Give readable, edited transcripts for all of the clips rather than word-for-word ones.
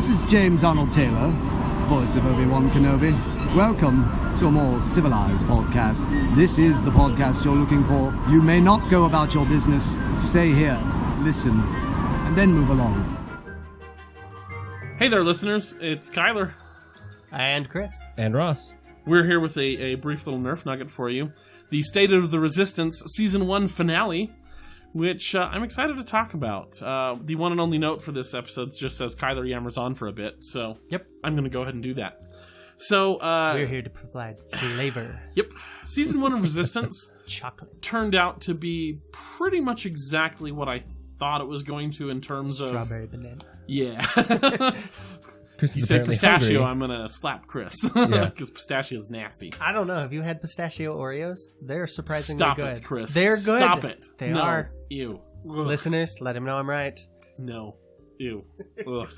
This is James Arnold Taylor, voice of Obi-Wan Kenobi. Welcome to a more civilized podcast. This is the podcast you're looking for. You may not go about your business. Stay here, listen, and then move along. Hey there, listeners. It's Kyler. And Chris. And Ross. We're here with a brief little Nerf Nugget for you. The State of the Resistance Season 1 finale, which I'm excited to talk about. The one and only note for this episode just says Kyler yammers on for a bit, so yep, I'm going to go ahead and do that. So we're here to provide flavor. Yep. Season 1 of Resistance chocolate turned out to be pretty much exactly what I thought it was going to in terms strawberry banana. Yeah. Chris you is say pistachio, hungry. I'm going to slap Chris. Yeah. Because pistachio is nasty. I don't know. Have you had pistachio Oreos? They're surprisingly Stop good. it, Chris. They're good. Stop it. They no. are. Ew. Ugh. Listeners, let him know I'm right. No. Ew. Ugh.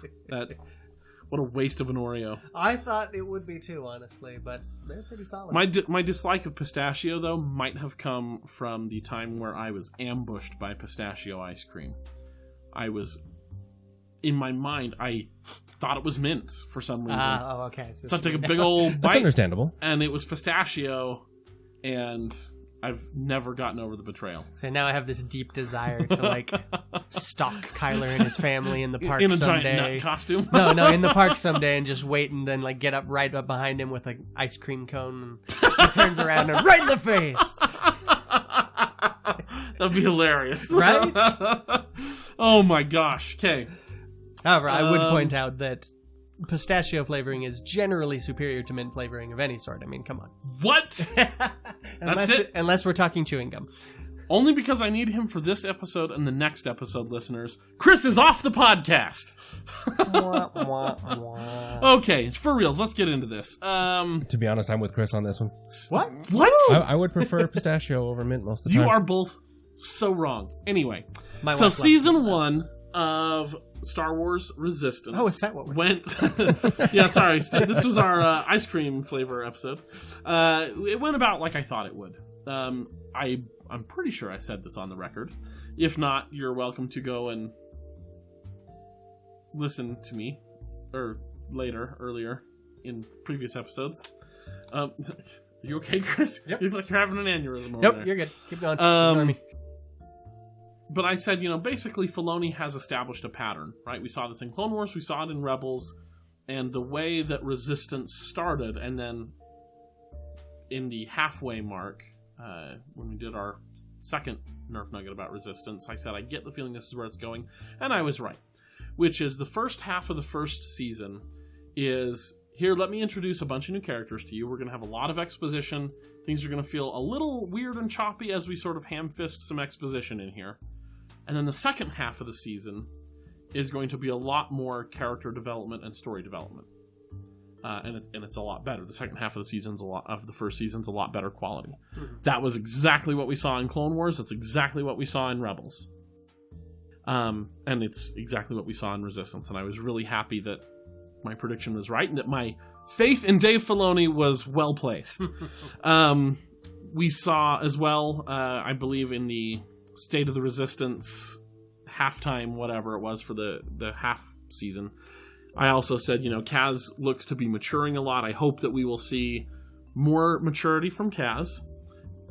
What a waste of an Oreo. I thought it would be too, honestly, but they're pretty solid. My dislike of pistachio, though, might have come from the time where I was ambushed by pistachio ice cream. In my mind, I thought it was mint for some reason. Okay. So I took a big old bite. That's understandable. And it was pistachio, and I've never gotten over the betrayal. So now I have this deep desire to, stalk Kyler and his family in the park in a someday. giant nut costume? No, in the park someday and just wait and then, get up right up behind him with an ice cream cone. And he turns around and right in the face! That'd be hilarious. Right? Oh my gosh. Okay. However, I would point out that pistachio flavoring is generally superior to mint flavoring of any sort. I mean, come on. What? Unless we're talking chewing gum. Only because I need him for this episode and the next episode, listeners. Chris is off the podcast. Okay, for reals, let's get into this. To be honest, I'm with Chris on this one. What? I would prefer pistachio over mint most of the time. You are both so wrong. Anyway, My so wife season 1 of Star Wars Resistance. Oh, is that what we're went? Yeah, sorry. This was our ice cream flavor episode. It went about like I thought it would. I'm pretty sure I said this on the record. If not, you're welcome to go and listen to me, or earlier in previous episodes. Are you okay, Chris? Yep. You look like you're having an aneurysm over Nope, there. you're good. Keep going. Ignore me. But I said, basically Filoni has established a pattern, right? We saw this in Clone Wars, we saw it in Rebels, and the way that Resistance started, and then in the halfway mark, when we did our second Nerf Nugget about Resistance, I said, I get the feeling this is where it's going, and I was right. Which is the first half of the first season is, here, let me introduce a bunch of new characters to you. We're going to have a lot of exposition. Things are going to feel a little weird and choppy as we sort of ham-fist some exposition in here. And then the second half of the season is going to be a lot more character development and story development. And it's a lot better. The second half of the first season's a lot better quality. Mm-hmm. That was exactly what we saw in Clone Wars. That's exactly what we saw in Rebels. And it's exactly what we saw in Resistance. And I was really happy that my prediction was right and that my faith in Dave Filoni was well placed. We saw as well, I believe, in the State of the Resistance halftime, whatever it was for the half season, I also said, Kaz looks to be maturing a lot. I hope that we will see more maturity from Kaz,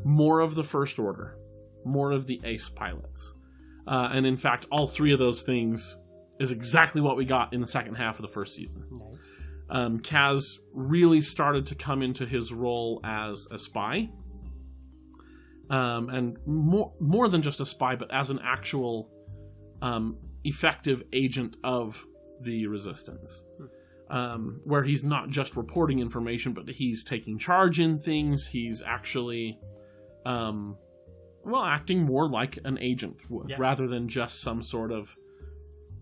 more of the First Order, more of the ace pilots. And in fact, all three of those things is exactly what we got in the second half of the first season. Nice. Kaz really started to come into his role as a spy. And more than just a spy, but as an actual effective agent of the Resistance. Where he's not just reporting information, but he's taking charge in things. He's actually, acting more like an agent rather than just some sort of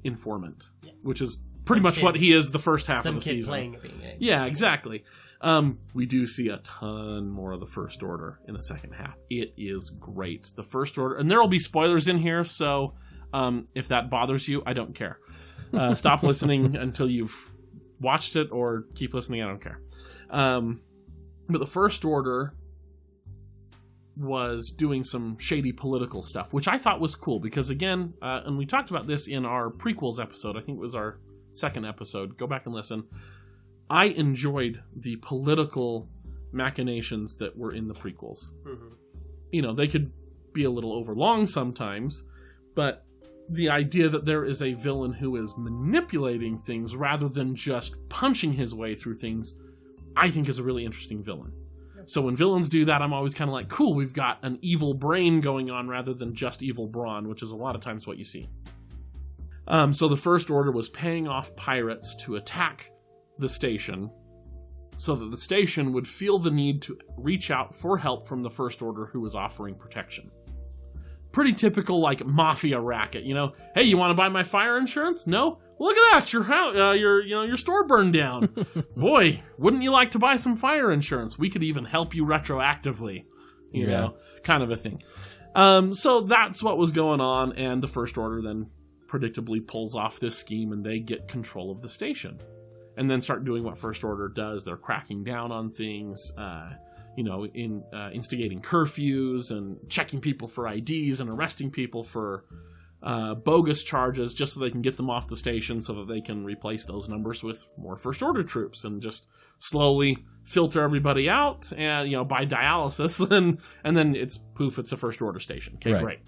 informant, which is pretty much what he is the first half of the season. Playing it being an agent. Yeah, exactly. We do see a ton more of the First Order in the second half. It is great. The First Order, and there will be spoilers in here, so if that bothers you, I don't care. Stop listening until you've watched it, or keep listening, I don't care. But the First Order was doing some shady political stuff, which I thought was cool, because again, and we talked about this in our prequels episode, I think it was our second episode. Go back and listen. I enjoyed the political machinations that were in the prequels. Mm-hmm. They could be a little overlong sometimes, but the idea that there is a villain who is manipulating things rather than just punching his way through things, I think is a really interesting villain. So when villains do that, I'm always kind of like, cool, we've got an evil brain going on rather than just evil brawn, which is a lot of times what you see. So the First Order was paying off pirates to attack the station so that the station would feel the need to reach out for help from the First Order who was offering protection. Pretty typical, like, mafia racket, Hey, you want to buy my fire insurance? No? Look at that, your house, your store burned down. Boy, wouldn't you like to buy some fire insurance? We could even help you retroactively, you know, kind of a thing. So that's what was going on, and the First Order then predictably pulls off this scheme, and they get control of the station, and then start doing what First Order does. They're cracking down on things, instigating curfews and checking people for IDs and arresting people for bogus charges just so they can get them off the station so that they can replace those numbers with more First Order troops and just slowly filter everybody out and, by dialysis and then it's a First Order station. Okay, right. Great.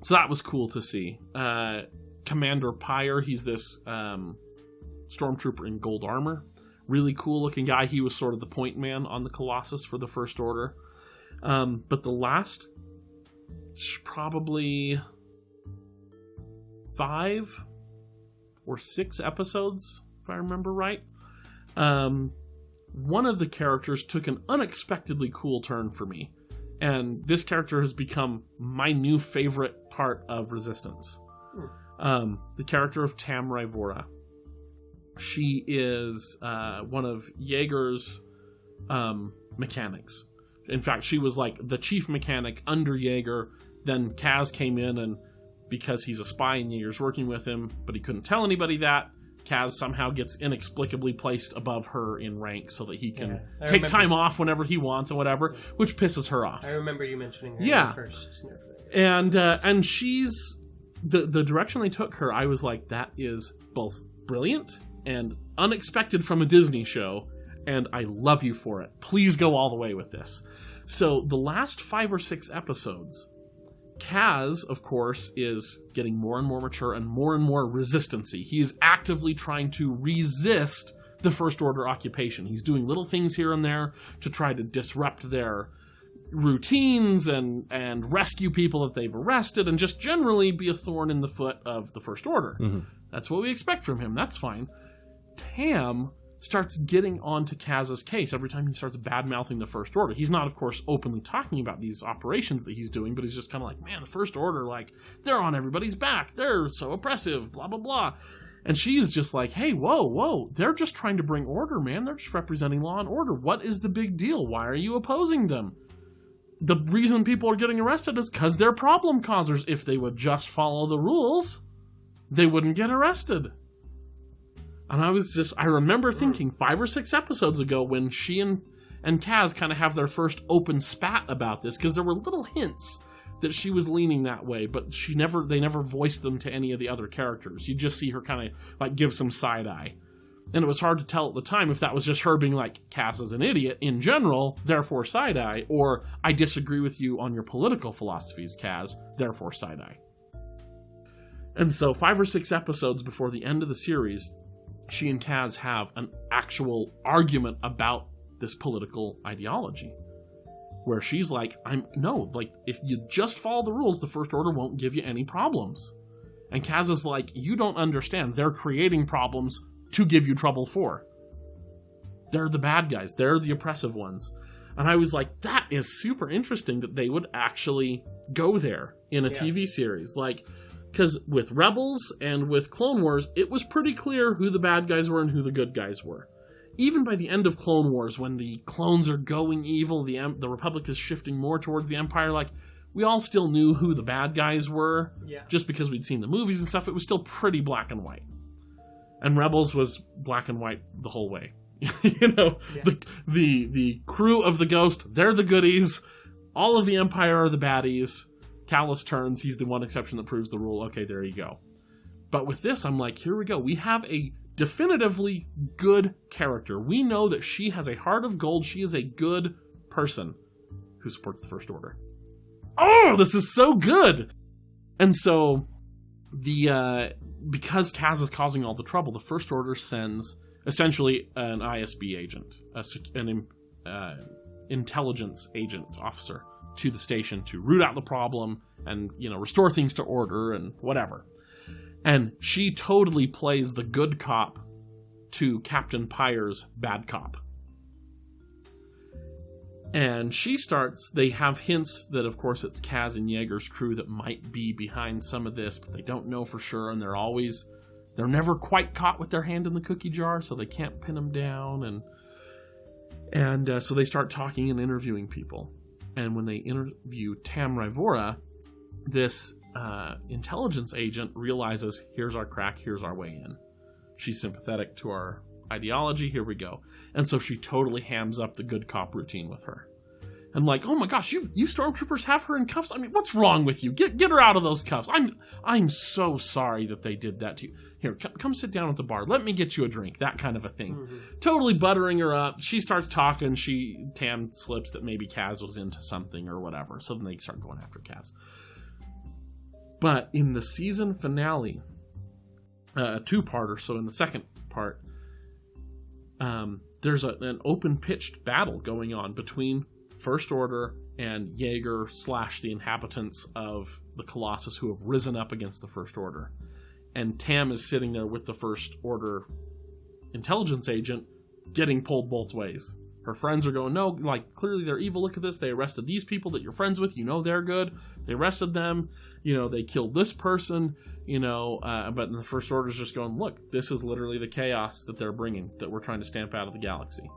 So that was cool to see. Commander Pyre, he's this stormtrooper in gold armor. Really cool looking guy. He was sort of the point man on the Colossus for the First Order. But the last probably 5 or 6 episodes, if I remember right, one of the characters took an unexpectedly cool turn for me. And this character has become my new favorite part of Resistance. The character of Tam Rivora. She is one of Yeager's mechanics. In fact, she was like the chief mechanic under Yeager. Then Kaz came in, and because he's a spy and Yeager's working with him, but he couldn't tell anybody that, Kaz somehow gets inexplicably placed above her in rank so that he can take time off whenever he wants or whatever, which pisses her off. I remember you mentioning her in the first Nerf Nugget. And she's... The direction they took her, I was like, that is both brilliant and unexpected from a Disney show, and I love you for it. Please go all the way with this. So the last 5 or 6 episodes, Kaz, of course, is getting more and more mature and more resistance-y. He is actively trying to resist the First Order occupation. He's doing little things here and there to try to disrupt their routines and rescue people that they've arrested and just generally be a thorn in the foot of the First Order. Mm-hmm. That's what we expect from him. That's fine. Tam starts getting onto Kaz's case every time he starts bad-mouthing the First Order. He's not, of course, openly talking about these operations that he's doing, but he's just kind of like, man, the First Order, like, they're on everybody's back. They're so oppressive, blah, blah, blah. And she's just like, hey, whoa, they're just trying to bring order, man. They're just representing law and order. What is the big deal? Why are you opposing them? The reason people are getting arrested is because they're problem causers. If they would just follow the rules, they wouldn't get arrested. And I remember thinking 5 or 6 episodes ago when she and Kaz kind of have their first open spat about this, because there were little hints that she was leaning that way, but they never voiced them to any of the other characters. You just see her kind of like give some side eye. And it was hard to tell at the time if that was just her being like, Kaz is an idiot in general, therefore side eye, or I disagree with you on your political philosophies, Kaz, therefore side eye. And so 5 or 6 episodes before the end of the series, she and Kaz have an actual argument about this political ideology, where she's like, if you just follow the rules, the First Order won't give you any problems. And Kaz is like, you don't understand. They're creating problems to give you trouble for. They're the bad guys. They're the oppressive ones. And I was like, that is super interesting that they would actually go there in a TV series. Like, because with Rebels and with Clone Wars, it was pretty clear who the bad guys were and who the good guys were. Even by the end of Clone Wars, when the clones are going evil, the Republic is shifting more towards the Empire, like, we all still knew who the bad guys were. Yeah. Just because we'd seen the movies and stuff, it was still pretty black and white. And Rebels was black and white the whole way. The crew of the Ghost, they're the goodies. All of the Empire are the baddies. Callus turns, he's the one exception that proves the rule. Okay, there you go. But with this, I'm like, here we go. We have a definitively good character. We know that she has a heart of gold. She is a good person who supports the First Order. Oh, this is so good! And so, because Kaz is causing all the trouble, the First Order sends essentially an ISB agent, an intelligence agent officer, to the station to root out the problem and, restore things to order and whatever. And she totally plays the good cop to Captain Pyre's bad cop. And they have hints that, of course, it's Kaz and Yeager's crew that might be behind some of this, but they don't know for sure, and they're never quite caught with their hand in the cookie jar, so they can't pin them down, and so they start talking and interviewing people. And when they interview Tam Rivora, this intelligence agent realizes, here's our crack, here's our way in. She's sympathetic to our ideology, here we go. And so she totally hams up the good cop routine with her. And like, oh my gosh, you stormtroopers have her in cuffs? I mean, what's wrong with you? Get her out of those cuffs. I'm so sorry that they did that to you. Here, come sit down at the bar. Let me get you a drink. That kind of a thing. Mm-hmm. Totally buttering her up. She starts talking. Tam slips that maybe Kaz was into something or whatever. So then they start going after Kaz. But in the season finale, a two-parter, so in the second part, there's an open-pitched battle going on between First Order and Yeager / the inhabitants of the Colossus who have risen up against the First Order. And Tam is sitting there with the First Order intelligence agent getting pulled both ways. Her friends are going, no, like, clearly they're evil. Look at this. They arrested these people that you're friends with. They're good. They arrested them. They killed this person. But the First Order's just going, look, this is literally the chaos that they're bringing, that we're trying to stamp out of the galaxy.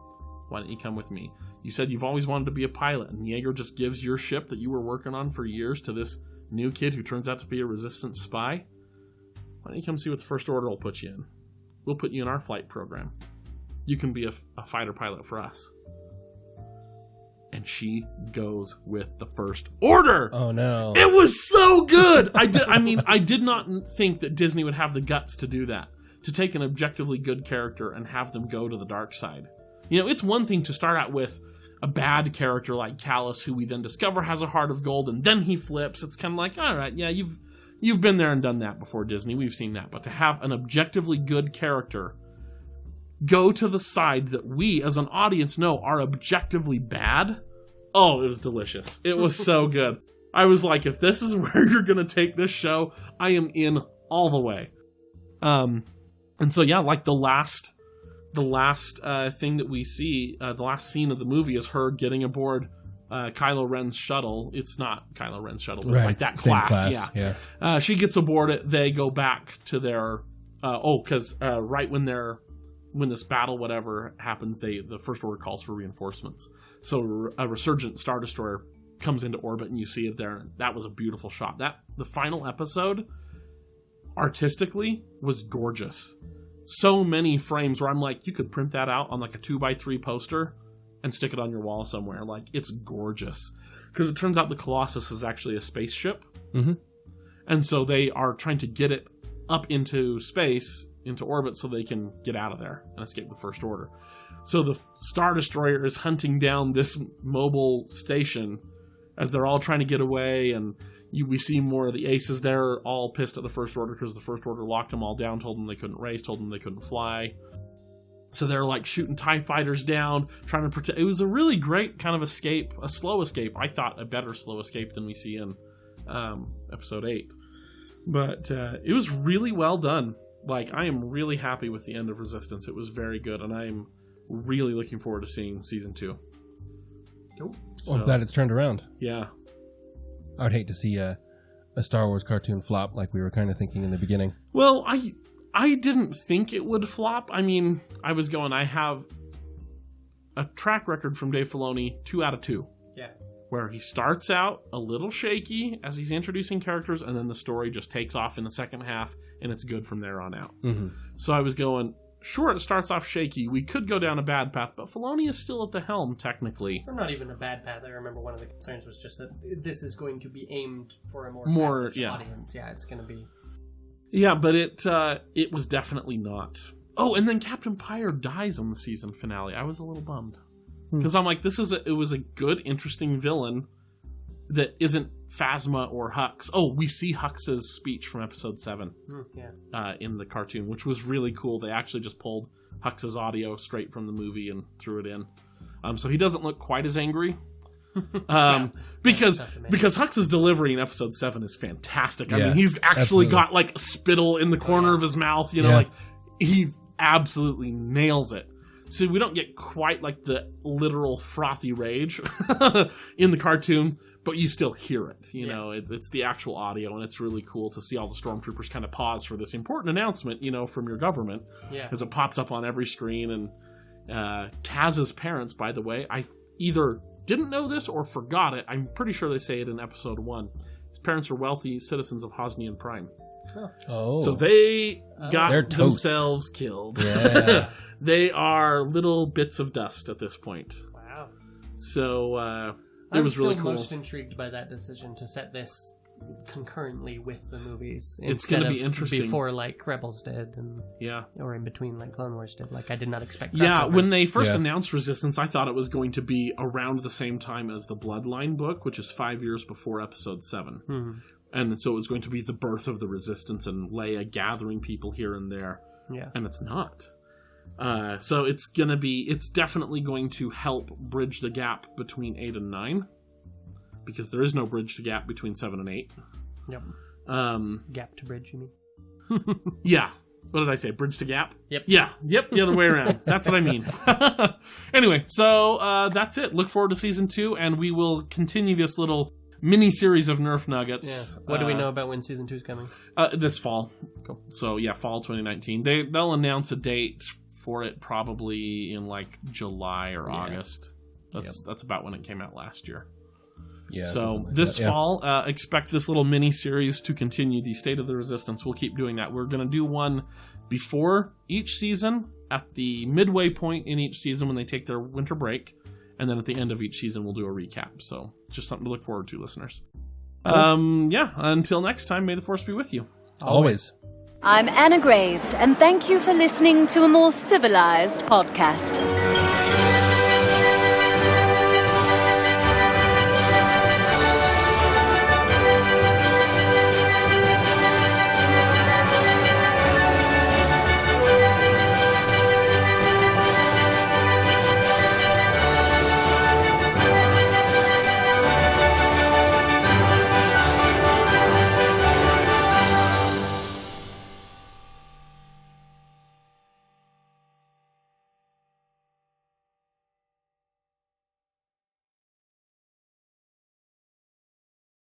Why don't you come with me? You said you've always wanted to be a pilot, and Yeager just gives your ship that you were working on for years to this new kid who turns out to be a resistance spy. Why don't you come see what the First Order will put you in? We'll put you in our flight program. You can be a fighter pilot for us. And she goes with the First Order. Oh no. It was so good. I did not think that Disney would have the guts to do that. To take an objectively good character and have them go to the dark side. It's one thing to start out with a bad character like Callus, who we then discover has a heart of gold, and then he flips. It's kind of like, all right, yeah, you've been there and done that before, Disney. We've seen that. But to have an objectively good character go to the side that we, as an audience, know are objectively bad, oh, it was delicious. It was so good. I was like, if this is where you're going to take this show, I am in all the way. And so, yeah, like the last thing that we see, the last scene of the movie is her getting aboard Kylo Ren's shuttle. It's not Kylo Ren's shuttle, but right, like that class. Yeah. She gets aboard it. They go back to their because right when this battle whatever happens, the First Order calls for reinforcements. So a resurgent Star Destroyer comes into orbit, and you see it there. And that was a beautiful shot. The final episode, artistically, was gorgeous. So many frames where I'm like, you could print that out on like a 2x3 poster and stick it on your wall somewhere. Like, it's gorgeous. Because it turns out the Colossus is actually a spaceship. Mm-hmm. And so they are trying to get it up into space, into orbit, so they can get out of there and escape the First Order. So the Star Destroyer is hunting down this mobile station as they're all trying to get away, and we see more of the aces there, all pissed at the First Order because the First Order locked them all down, told them they couldn't race, told them they couldn't fly. So they're like shooting TIE fighters down, trying to protect. It was a really great kind of escape, a slow escape. I thought a better slow escape than we see in episode 8. But it was really well done. Like, I am really happy with the end of Resistance. It was very good, and I'm really looking forward to seeing season 2. Well, I'm glad it's turned around. Yeah. I would hate to see a Star Wars cartoon flop like we were kind of thinking in the beginning. Well, I didn't think it would flop. I mean, I was going, I have a track record from Dave Filoni, 2 out of 2. Yeah. Where he starts out a little shaky as he's introducing characters, and then the story just takes off in the second half, and it's good from there on out. Mm-hmm. So I was going, sure, it starts off shaky. We could go down a bad path, but Filoni is still at the helm, technically. Or not even a bad path. I remember one of the concerns was just that this is going to be aimed for a more audience. Yeah, it's going to be... Yeah, but it was definitely not. Oh, and then Captain Pyre dies on the season finale. I was a little bummed. Because I'm like, it was a good, interesting villain that isn't Phasma or Hux. Oh, we see Hux's speech from episode 7 in the cartoon, which was really cool. They actually just pulled Hux's audio straight from the movie and threw it in. So he doesn't look quite as angry. Because Hux's delivery in episode 7 is fantastic. I mean, he's actually got like a spittle in the corner of his mouth, like he absolutely nails it. So we don't get quite like the literal frothy rage in the cartoon, but you still hear it. It's the actual audio, and it's really cool to see all the stormtroopers kind of pause for this important announcement, from your government, because it pops up on every screen. And Kaz's parents, by the way, I either didn't know this or forgot it. I'm pretty sure they say it in episode 1. His parents are wealthy citizens of Hosnian Prime. Oh. So they got themselves killed. Yeah. They are little bits of dust at this point. Wow. So it was really cool. I'm still most intrigued by that decision to set this concurrently with the movies. It's going to be interesting. Before like Rebels did, and or in between like Clone Wars did. Like I did not expect. Yeah, when they first announced Resistance, I thought it was going to be around the same time as the Bloodline book, which is 5 years before Episode 7. Mm-hmm. And so it was going to be the birth of the Resistance and Leia gathering people here and there. Yeah. And it's not. So it's definitely going to help bridge the gap between 8 and 9. Because there is no bridge to gap between 7 and 8. Yep. Gap to bridge, you mean? Yeah. What did I say? Bridge to gap? Yep. Yeah. Yep. The other way around. That's what I mean. Anyway, so that's it. Look forward to season 2, and we will continue this little mini-series of Nerf Nuggets. Yeah. What do we know about when season 2 is coming? This fall. Cool. So, fall 2019. They'll announce a date for it probably in, like, July or August. That's about when it came out last year. Yeah. So this fall, expect this little mini-series to continue, the State of the Resistance. We'll keep doing that. We're going to do one before each season, at the midway point in each season when they take their winter break. And then at the end of each season, we'll do a recap. So just something to look forward to, listeners. Cool. Until next time, may the Force be with you. Always. I'm Anna Graves, and thank you for listening to a more civilized podcast.